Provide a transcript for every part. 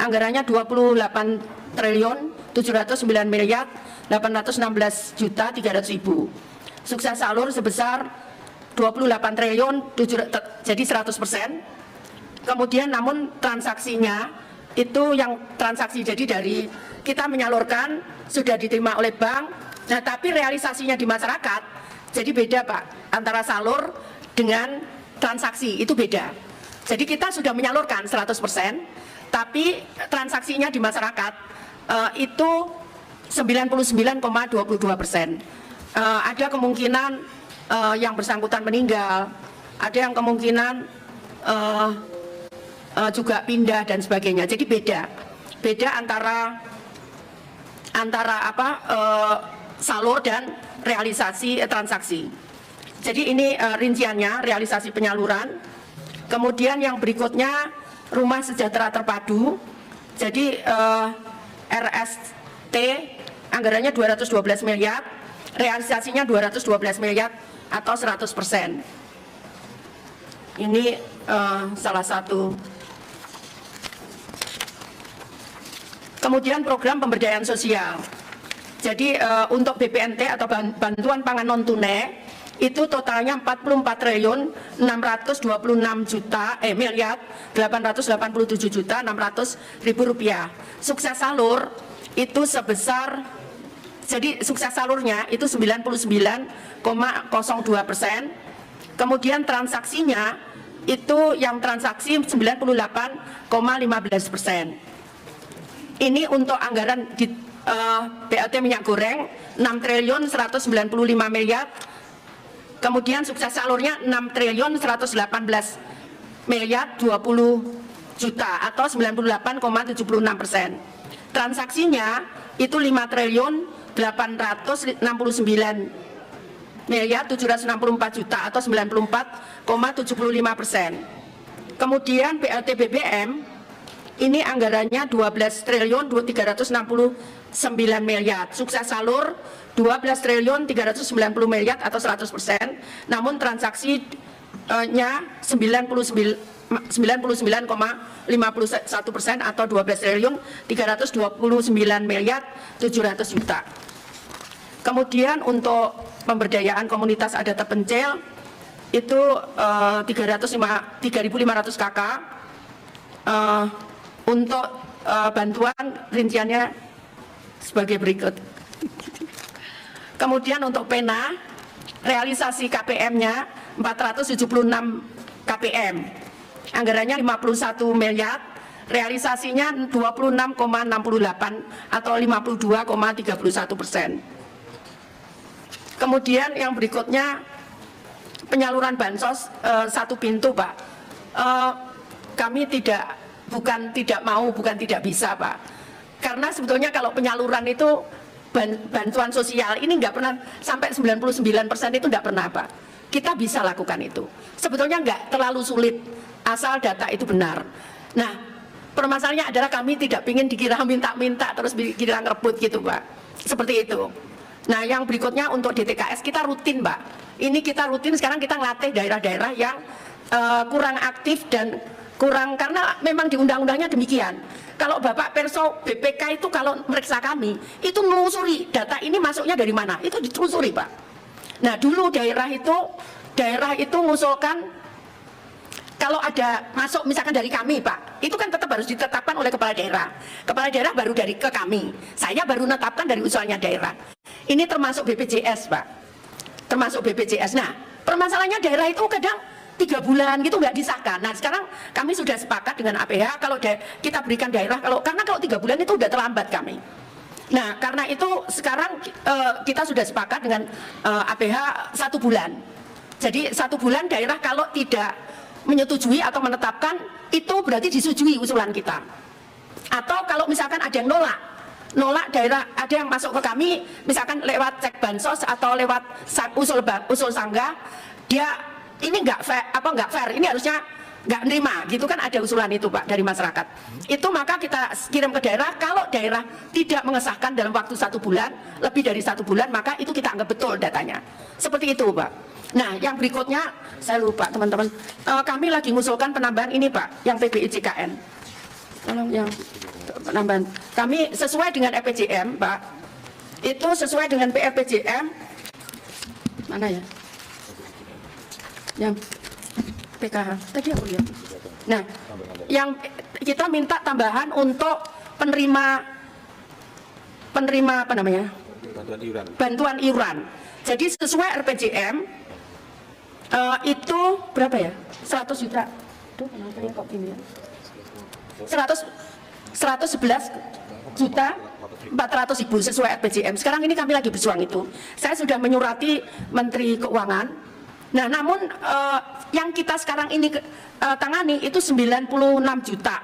anggarannya 28 triliun 709 miliar 816 juta 300.000. Sukses salur sebesar 28 triliun jadi 100%. Kemudian namun transaksinya itu yang transaksi jadi dari kita menyalurkan sudah diterima oleh bank. Nah, tapi realisasinya di masyarakat jadi beda Pak, antara salur dengan transaksi itu beda. Jadi kita sudah menyalurkan 100%, tapi transaksinya di masyarakat itu 99,22%. Ada kemungkinan yang bersangkutan meninggal, ada yang kemungkinan juga pindah dan sebagainya. Jadi beda antara salur dan realisasi transaksi. Jadi ini rinciannya realisasi penyaluran. Kemudian yang berikutnya rumah sejahtera terpadu. Jadi RST anggarannya 212 miliar, realisasinya 212 miliar atau 100%. Ini salah satu. Kemudian program pemberdayaan sosial. Jadi untuk BPNT atau bantuan pangan non tunai itu totalnya 44 triliun 626 juta miliar 887 juta 600 ribu rupiah. Sukses salur itu sebesar, jadi sukses salurnya itu 99,02%. Kemudian transaksinya itu yang transaksi 98,15%. Ini untuk anggaran di BLT minyak goreng 6 triliun 195 miliar. Kemudian sukses salurnya 6 triliun 118 miliar 20 juta atau 98,76%. Transaksinya itu 5 triliun 869 miliar 764 juta atau 94,75%. Kemudian BLT BBM ini anggarannya 12 triliun 369 miliar. Sukses salur 12 triliun 390 miliar atau 100%. Namun transaksinya 99,51% atau 12 triliun 329 miliar 700 juta. Kemudian untuk pemberdayaan komunitas adat terpencil itu 3.500 KK. Untuk bantuan rinciannya sebagai berikut. Kemudian untuk pena, realisasi KPM-nya 476 KPM. Anggarannya 51 miliar, realisasinya 26,68 atau 52,31%. Kemudian yang berikutnya penyaluran bansos satu pintu Pak. Kami bukan tidak bisa Pak. Karena sebetulnya kalau penyaluran itu bantuan sosial ini nggak pernah sampai 99% itu nggak pernah Pak. Kita bisa lakukan itu. Sebetulnya nggak terlalu sulit asal data itu benar. Nah, permasalahannya adalah kami tidak ingin dikira minta-minta terus dikira ngerebut gitu Pak. Seperti itu. Nah, yang berikutnya untuk DTKS kita rutin Pak. Ini kita rutin, sekarang kita ngelatih daerah-daerah yang kurang aktif dan kurang, karena memang di undang-undangnya demikian. Kalau Bapak Perso BPK itu kalau meriksa kami, itu menelusuri data ini masuknya dari mana, itu ditelusuri Pak. Nah dulu daerah itu mengusulkan kalau ada masuk misalkan dari kami Pak, itu kan tetap harus ditetapkan oleh kepala daerah. Kepala daerah baru dari ke kami, saya baru menetapkan dari usulnya daerah. Ini termasuk BPJS Pak, termasuk BPJS. Nah permasalahannya daerah itu kadang 3 bulan gitu nggak disahkan. Nah sekarang kami sudah sepakat dengan APH kalau kita berikan daerah, karena kalau 3 bulan itu udah terlambat kami. Nah karena itu sekarang kita sudah sepakat dengan APH 1 bulan. Jadi 1 bulan daerah kalau tidak menyetujui atau menetapkan itu berarti disetujui usulan kita. Atau kalau misalkan ada yang nolak daerah, ada yang masuk ke kami misalkan lewat cek bansos atau lewat usul sanggah, dia ini nggak fair, ini harusnya nggak nerima, gitu kan ada usulan itu Pak dari masyarakat. Itu maka kita kirim ke daerah, kalau daerah tidak mengesahkan dalam waktu 1 bulan, lebih dari 1 bulan, maka itu kita anggap betul datanya. Seperti itu Pak. Nah yang berikutnya, saya lupa teman-teman, kami lagi mengusulkan penambahan ini Pak, yang PBI JKN. Tolong yang penambahan. Kami sesuai dengan RPJM, Pak. Itu sesuai dengan PRPJM. Mana ya? Yang PKH. Tadi aku lihat. Nah, yang kita minta tambahan untuk penerima apa namanya? Bantuan iuran. Jadi sesuai RPJM itu berapa ya? 100 juta. Aduh, kenapa ya kok gini ya? 111 juta 400.000 sesuai RPJM. Sekarang ini kami lagi berjuang itu. Saya sudah menyurati Menteri Keuangan. Nah, namun yang kita sekarang ini tangani itu 96 juta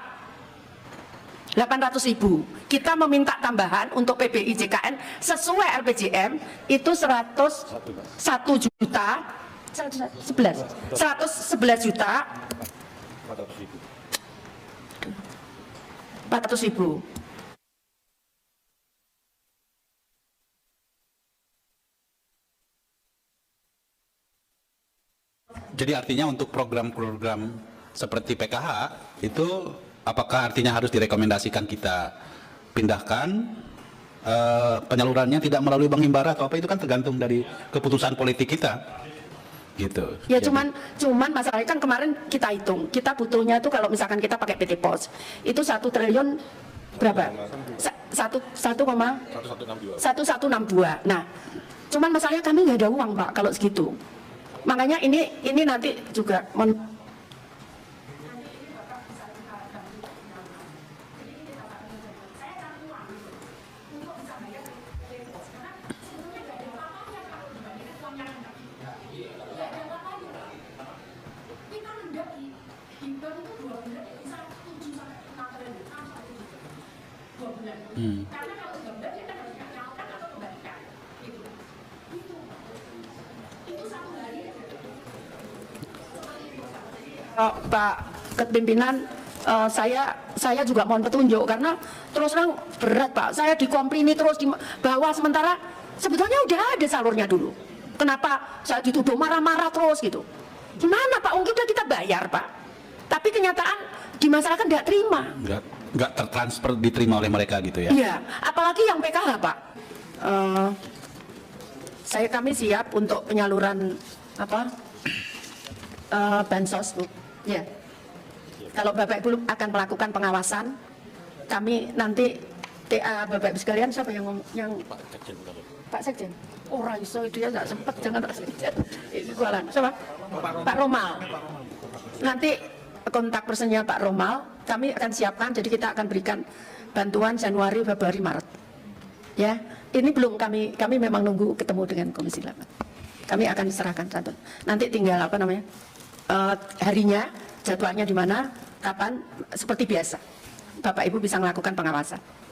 800.000. Kita meminta tambahan untuk PBI JKN sesuai RPJM itu 101 juta 111 juta 400.000. Jadi artinya untuk program-program seperti PKH itu apakah artinya harus direkomendasikan kita pindahkan penyalurannya tidak melalui Bank Himbara atau apa, itu kan tergantung dari keputusan politik kita. Gitu. Ya cuman masalahnya kan kemarin kita hitung, kita butuhnya itu kalau misalkan kita pakai PT Pos itu 1 triliun berapa? 1162. Nah, cuman masalahnya kami nggak ada uang Pak kalau segitu. Makanya ini nanti juga Pak Kepimpinan, saya juga mohon petunjuk karena terus terang berat Pak. Saya dikomprimi terus di bawah sementara sebetulnya udah ada salurnya dulu. Kenapa saya dituduh marah-marah terus gitu? Gimana Pak? Udah kita bayar Pak. Tapi kenyataan di masyarakat nggak terima. Nggak tertransfer diterima oleh mereka gitu ya? Iya, apalagi yang PKH Pak. Kami siap untuk penyaluran bansos Bu. Ya. Kalau Bapak Ibu akan melakukan pengawasan, kami nanti TA Bapak Ibu sekalian siapa yang Pak Sekjen. Oh Raiso dia nggak sempat, jangan Pak Sekjen. Itu jualan. Siapa? Pak Romal. Nanti kontak personnya Pak Romal, kami akan siapkan. Jadi kita akan berikan bantuan Januari, Februari, Maret. Ya, ini belum kami memang nunggu ketemu dengan Komisi 8. Kami akan serahkan nanti tinggal harinya, jadwalnya di mana, kapan, seperti biasa. Bapak Ibu bisa melakukan pengawasan.